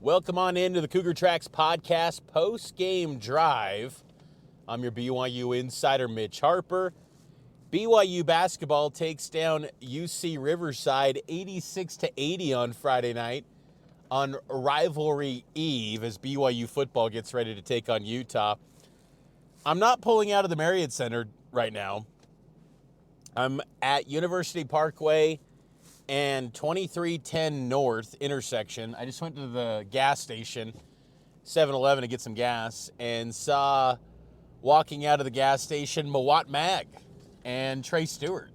Welcome on into the Cougar Tracks podcast post-game drive. I'm your BYU insider, Mitch Harper. BYU basketball takes down UC Riverside 86-80 on Friday night on rivalry eve as BYU football gets ready to take on Utah. I'm not pulling out of the Marriott Center right now. I'm at University Parkway and 2310 North intersection. I just went to the gas station, 7-Eleven, to get some gas, and saw walking out of the gas station Mawat Mag and Trey Stewart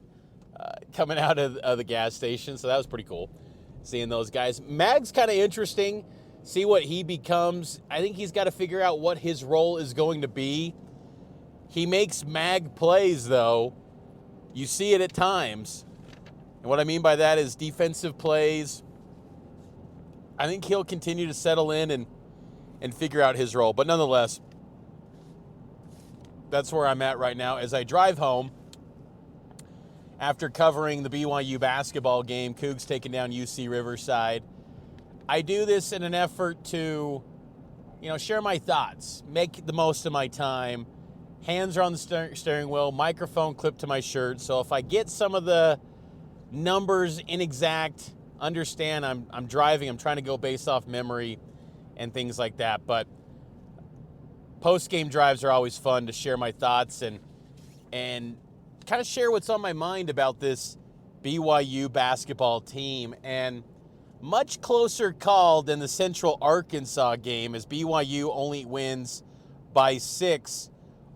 coming out of the gas station. So that was pretty cool, seeing those guys. Mag's kind of interesting, see what he becomes. I think he's got to figure out what his role is going to be. He makes Mag plays, though. You see it at times. And what I mean by that is defensive plays. I think he'll continue to settle in and figure out his role. But nonetheless, that's where I'm at right now as I drive home after covering the BYU basketball game. Cougs taking down UC Riverside. I do this in an effort to, share my thoughts, make the most of my time. Hands are on the steering wheel, microphone clipped to my shirt. So if I get some of the numbers inexact, understand I'm driving, I'm trying to go based off memory and things like that. But post-game drives are always fun to share my thoughts and kind of share what's on my mind about this BYU basketball team. And much closer call than the Central Arkansas game, as BYU only wins by 6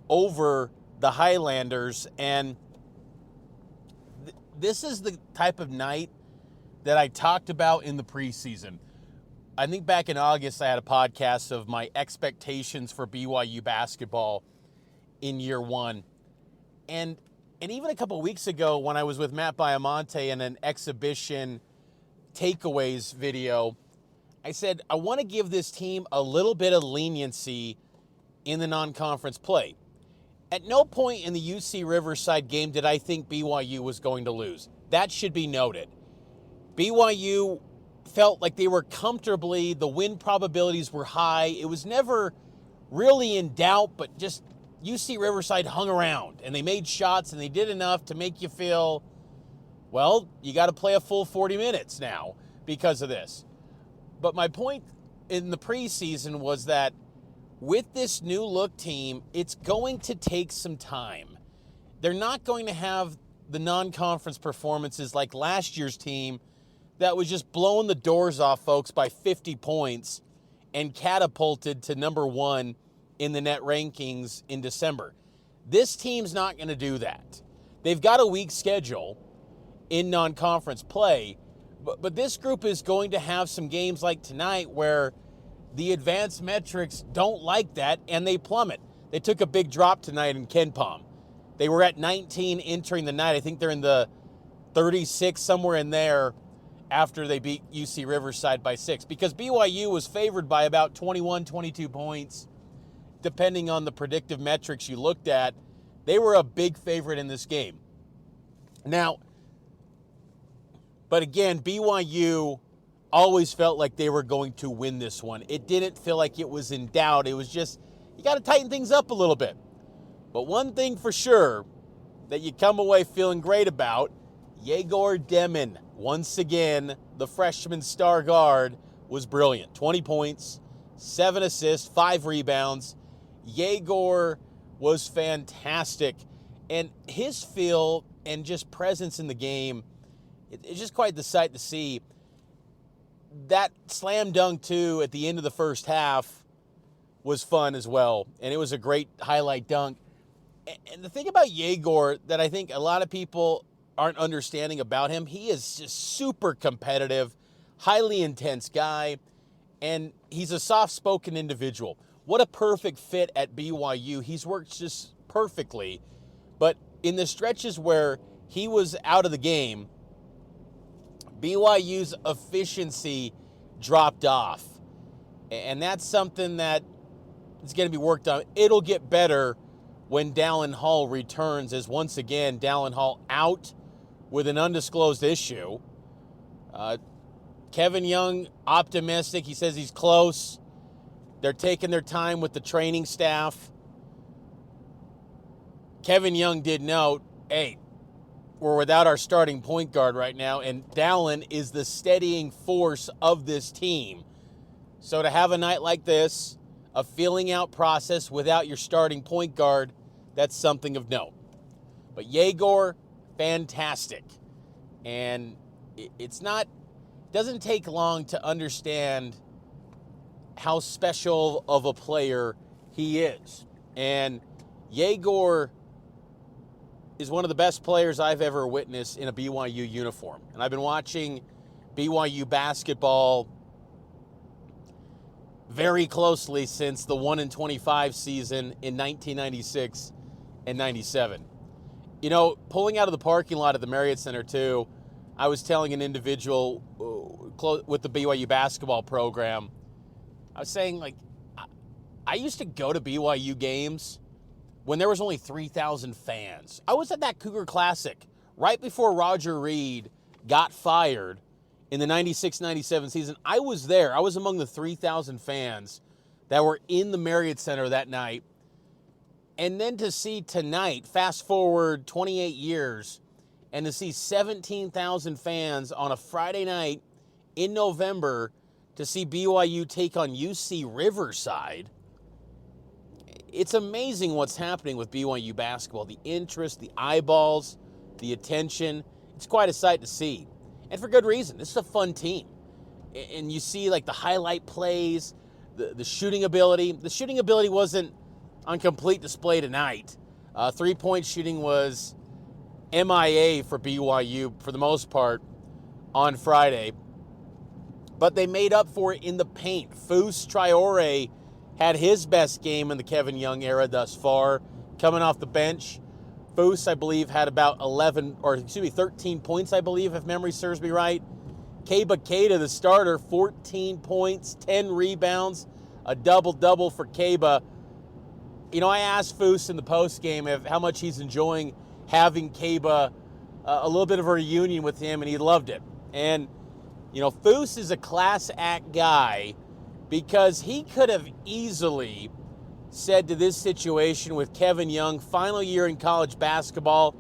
over the Highlanders. And this is the type of night that I talked about in the preseason. I think back in August, I had a podcast of my expectations for BYU basketball in year one. And even a couple weeks ago when I was with Matt Biamonte in an exhibition takeaways video, I said, I want to give this team a little bit of leniency in the non-conference play. At no point in the UC Riverside game did I think BYU was going to lose. That should be noted. BYU felt like they were comfortably, the win probabilities were high. It was never really in doubt, but just UC Riverside hung around and they made shots and they did enough to make you feel, well, you got to play a full 40 minutes now because of this. But my point in the preseason was that with this new look team, it's going to take some time. They're not going to have the non-conference performances like last year's team that was just blowing the doors off folks by 50 points and catapulted to number 1 in the net rankings in December. This team's not going to do that. They've got a weak schedule in non-conference play, but this group is going to have some games like tonight where the advanced metrics don't like that, and they plummet. They took a big drop tonight in KenPom. They were at 19 entering the night. I think they're in the 36, somewhere in there, after they beat UC Riverside by 6. Because BYU was favored by about 21, 22 points, depending on the predictive metrics you looked at. They were a big favorite in this game. Now, but again, BYU always felt like they were going to win this one. It didn't feel like it was in doubt. It was just, you got to tighten things up a little bit. But one thing for sure that you come away feeling great about, Egor Demin, once again, the freshman star guard, was brilliant. 20 points, 7 assists, 5 rebounds. Egor was fantastic. And his feel and just presence in the game, it's just quite the sight to see. That slam dunk, too, at the end of the first half was fun as well. And it was a great highlight dunk. And the thing about Egor that I think a lot of people aren't understanding about him, he is just super competitive, highly intense guy, and he's a soft-spoken individual. What a perfect fit at BYU. He's worked just perfectly. But in the stretches where he was out of the game, BYU's efficiency dropped off. And that's something that is going to be worked on. It'll get better when Dallin Hall returns, as once again, Dallin Hall out with an undisclosed issue. Kevin Young, optimistic. He says he's close. They're taking their time with the training staff. Kevin Young did note, hey, we're without our starting point guard right now, and Dallin is the steadying force of this team. So to have a night like this, a feeling out process without your starting point guard, that's something of note. But Egor, fantastic. And it doesn't take long to understand how special of a player he is. And Egor is one of the best players I've ever witnessed in a BYU uniform. And I've been watching BYU basketball very closely since the 1-25 season in 1996 and 97. You know, pulling out of the parking lot at the Marriott Center too, I was telling an individual with the BYU basketball program, I was saying, like, I used to go to BYU games when there was only 3,000 fans. I was at that Cougar Classic right before Roger Reed got fired in the 96-97 season. I was there. I was among the 3,000 fans that were in the Marriott Center that night. And then to see tonight, fast forward 28 years, and to see 17,000 fans on a Friday night in November to see BYU take on UC Riverside, it's amazing what's happening with BYU basketball. The interest, the eyeballs, the attention. It's quite a sight to see. And for good reason. This is a fun team. And you see, like, the highlight plays, the shooting ability. The shooting ability wasn't on complete display tonight. Three-point shooting was MIA for BYU for the most part on Friday. But they made up for it in the paint. Fus Traore had his best game in the Kevin Young era thus far, coming off the bench. Fus, I believe, had about 13 points, I believe, if memory serves me right. Keba Keita, the starter, 14 points, 10 rebounds, a double-double for Keba. You know, I asked Fus in the postgame how much he's enjoying having Keba, a little bit of a reunion with him, and he loved it. And, you know, Fus is a class act guy because he could have easily said to this situation with Kevin Young, final year in college basketball,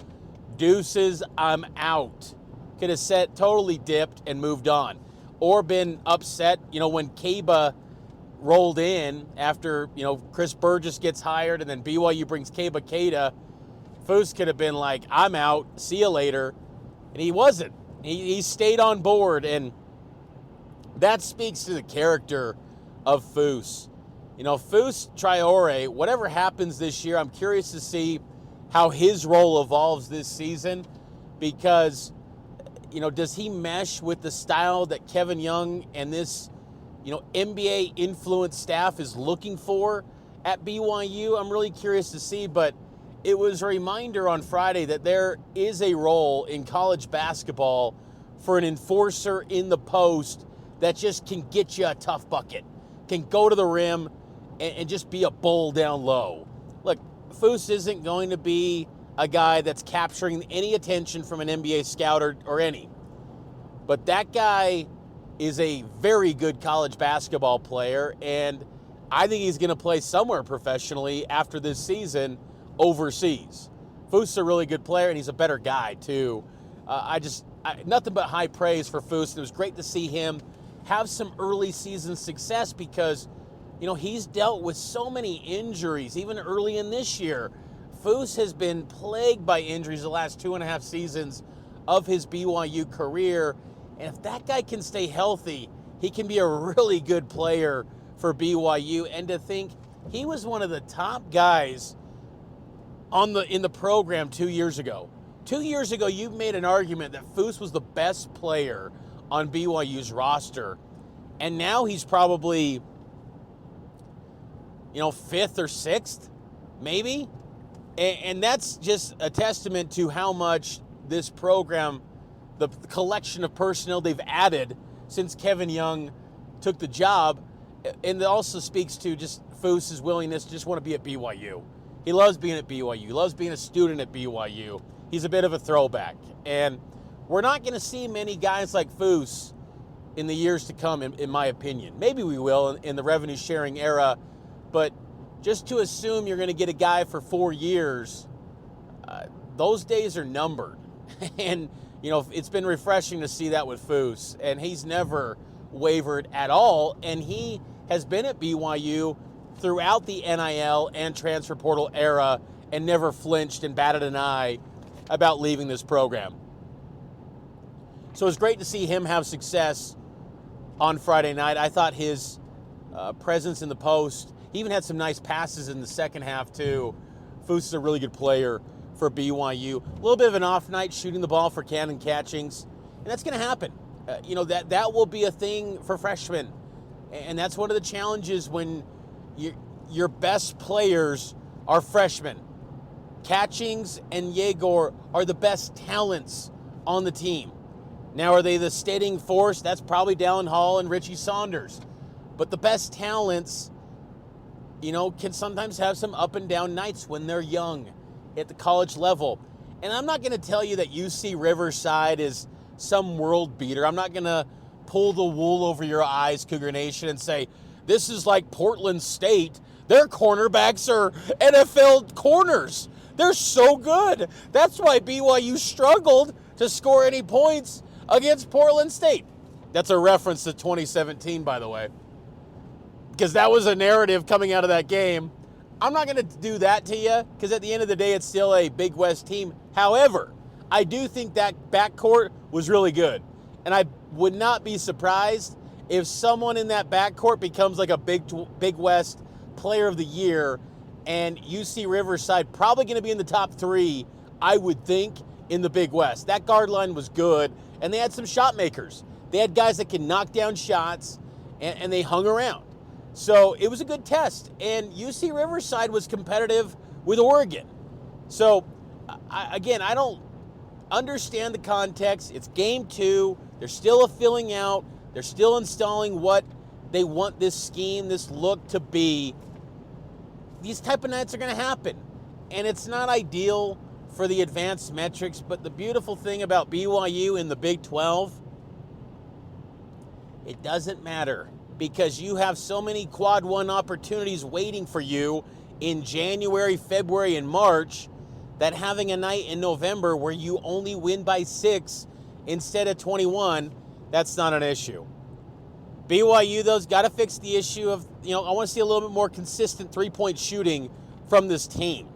deuces, I'm out. Could have said totally dipped and moved on. Or been upset, you know, when Keba rolled in after, you know, Chris Burgess gets hired and then BYU brings Keba Keita. Fus could have been like, I'm out, see you later. And he wasn't. He stayed on board, and that speaks to the character of Fus. You know, Fus Traore, whatever happens this year, I'm curious to see how his role evolves this season because, you know, does he mesh with the style that Kevin Young and this, you know, NBA influenced staff is looking for at BYU? I'm really curious to see, but it was a reminder on Friday that there is a role in college basketball for an enforcer in the post that just can get you a tough bucket, can go to the rim and just be a bull down low. Look, Fus isn't going to be a guy that's capturing any attention from an NBA scout or any. But that guy is a very good college basketball player, and I think he's going to play somewhere professionally after this season overseas. Fus is a really good player, and he's a better guy, too. Nothing but high praise for Fus. It was great to see him have some early season success because, you know, he's dealt with so many injuries, even early in this year. Fus has been plagued by injuries the last 2.5 seasons of his BYU career. And if that guy can stay healthy, he can be a really good player for BYU. And to think he was one of the top guys in the program 2 years ago. 2 years ago, you made an argument that Fus was the best player on BYU's roster. And now he's probably, you know, 5th or 6th, maybe. And that's just a testament to how much this program, the collection of personnel they've added since Kevin Young took the job. And it also speaks to just Fus's willingness to just want to be at BYU. He loves being at BYU. He loves being a student at BYU. He's a bit of a throwback. And we're not going to see many guys like Fus in the years to come, in my opinion. Maybe we will in the revenue sharing era, but just to assume you're going to get a guy for 4 years, those days are numbered. And, it's been refreshing to see that with Foose, and he's never wavered at all, and he has been at BYU throughout the NIL and transfer portal era and never flinched and batted an eye about leaving this program. So it's great to see him have success on Friday night. I thought his presence in the post, he even had some nice passes in the second half too. Foose is a really good player for BYU. A little bit of an off night shooting the ball for cannon catchings, and that's going to happen. That will be a thing for freshmen, and that's one of the challenges when your best players are freshmen. Catchings and Egor are the best talents on the team. Now, are they the steadying force? That's probably Dallin Hall and Richie Saunders. But the best talents, can sometimes have some up and down nights when they're young at the college level. And I'm not going to tell you that UC Riverside is some world beater. I'm not going to pull the wool over your eyes, Cougar Nation, and say, this is like Portland State. Their cornerbacks are NFL corners. They're so good. That's why BYU struggled to score any points against Portland State. That's a reference to 2017, by the way, because that was a narrative coming out of that game. I'm not going to do that to you because at the end of the day, it's still a Big West team. However, I do think that backcourt was really good. And I would not be surprised if someone in that backcourt becomes like a Big West player of the year, and UC Riverside probably going to be in the top 3, I would think, in the Big West. That guard line was good, and they had some shot makers. They had guys that can knock down shots, and they hung around. So it was a good test, and UC Riverside was competitive with Oregon. So, I don't understand the context. It's game 2. They're still filling out. They're still installing what they want this scheme, this look to be. These type of nights are going to happen, and it's not ideal for the advanced metrics, but the beautiful thing about BYU in the Big 12, it doesn't matter because you have so many quad 1 opportunities waiting for you in January, February, and March that having a night in November where you only win by 6 instead of 21, that's not an issue. BYU, though, has got to fix the issue of, I want to see a little bit more consistent three-point shooting from this team.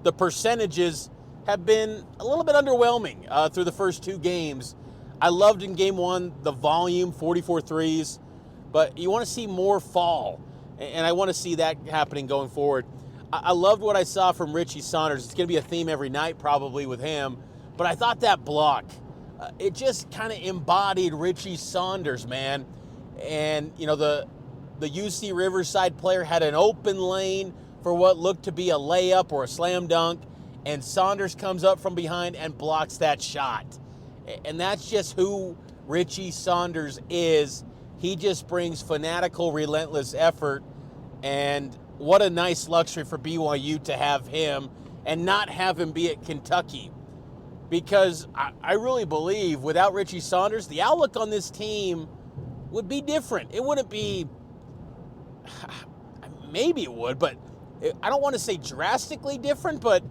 The percentages have been a little bit underwhelming through the first 2 games. I loved in game 1 the volume, 44 threes, but you want to see more fall, and I want to see that happening going forward. I loved what I saw from Richie Saunders. It's going to be a theme every night probably with him, but I thought that block, it just kind of embodied Richie Saunders, man. And, the UC Riverside player had an open lane for what looked to be a layup or a slam dunk, and Saunders comes up from behind and blocks that shot. And that's just who Richie Saunders is. He just brings fanatical, relentless effort, and what a nice luxury for BYU to have him and not have him be at Kentucky. Because I really believe without Richie Saunders, the outlook on this team would be different. It wouldn't be, maybe it would, but I don't want to say drastically different, but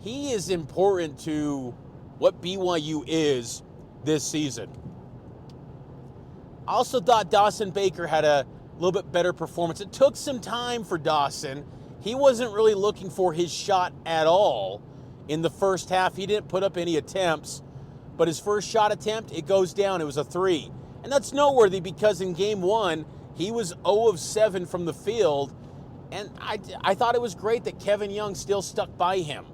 he is important to what BYU is this season. I also thought Dawson Baker had a little bit better performance. It took some time for Dawson. He wasn't really looking for his shot at all in the first half. He didn't put up any attempts, but his first shot attempt, it goes down. It was a 3. And that's noteworthy because in game 1, he was 0 of 7 from the field, and I thought it was great that Kevin Young still stuck by him.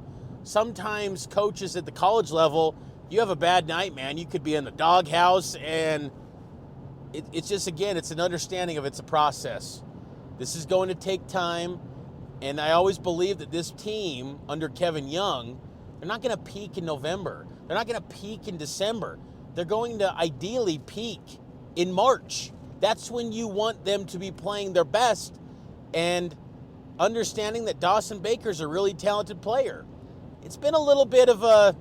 Sometimes coaches at the college level, you have a bad night, man. You could be in the doghouse, and it's just, again, it's an understanding of it's a process. This is going to take time, and I always believe that this team under Kevin Young, they're not going to peak in November. They're not going to peak in December. They're going to ideally peak in March. That's when you want them to be playing their best, and understanding that Dawson Baker's a really talented player. It's been a little bit of a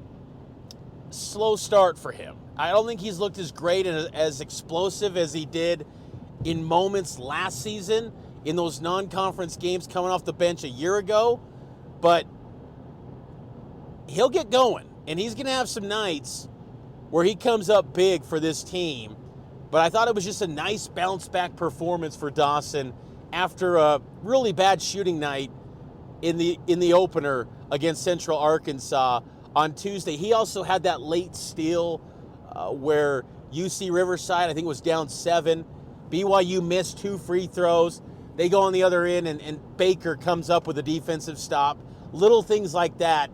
slow start for him. I don't think he's looked as great and as explosive as he did in moments last season in those non-conference games coming off the bench a year ago. But he'll get going, and he's going to have some nights where he comes up big for this team. But I thought it was just a nice bounce-back performance for Dawson after a really bad shooting night in the opener against Central Arkansas on Tuesday. He also had that late steal where UC Riverside, I think, was down 7. BYU missed 2 free throws. They go on the other end, and Baker comes up with a defensive stop. Little things like that,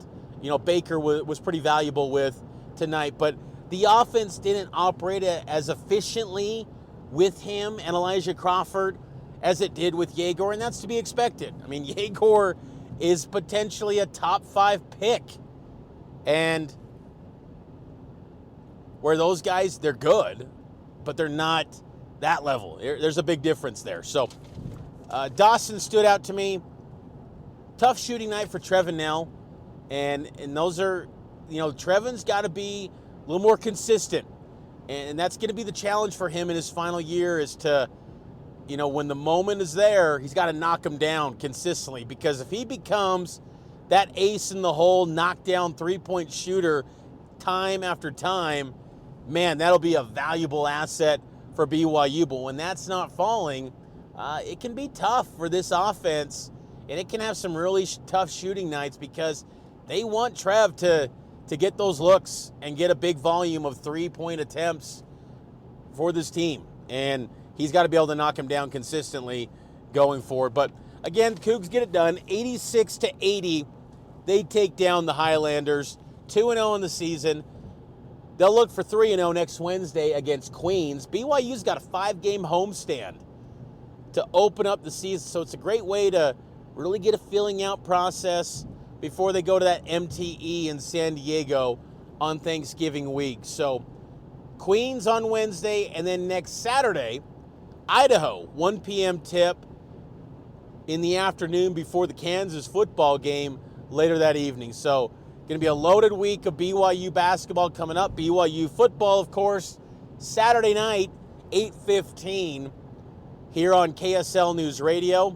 Baker was pretty valuable with tonight. But the offense didn't operate as efficiently with him and Elijah Crawford as it did with Egor, and that's to be expected. I mean, Egor is potentially a top 5 pick. And where those guys, they're good, but they're not that level. There's a big difference there. So Dawson stood out to me. Tough shooting night for Trevin Nell. And those are, Trevin's got to be a little more consistent. And that's going to be the challenge for him in his final year, is to, when the moment is there, he's got to knock him down consistently. Because if he becomes that ace in the hole, knockdown three-point shooter time after time, man, that'll be a valuable asset for BYU. But when that's not falling, it can be tough for this offense, and it can have some really tough shooting nights because they want Trev to get those looks and get a big volume of three-point attempts for this team. And he's got to be able to knock him down consistently going forward. But again, Cougs get it done, 86-80. They take down the Highlanders, 2-0 in the season. They'll look for 3-0 next Wednesday against Queens. BYU's got a 5-game homestand to open up the season, so it's a great way to really get a filling out process before they go to that MTE in San Diego on Thanksgiving week. So Queens on Wednesday, and then next Saturday, Idaho, 1 p.m. tip in the afternoon before the Kansas football game later that evening. So going to be a loaded week of BYU basketball coming up. BYU football, of course, Saturday night, 8:15 here on KSL News Radio.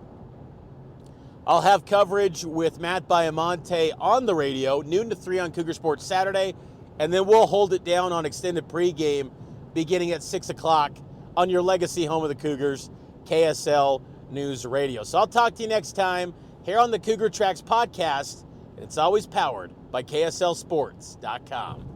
I'll have coverage with Matt Biamonte on the radio, noon to 3 on Cougar Sports Saturday, and then we'll hold it down on extended pregame beginning at 6 o'clock on your legacy home of the Cougars, KSL News Radio. So I'll talk to you next time here on the Cougar Tracks podcast. It's always powered by KSLSports.com.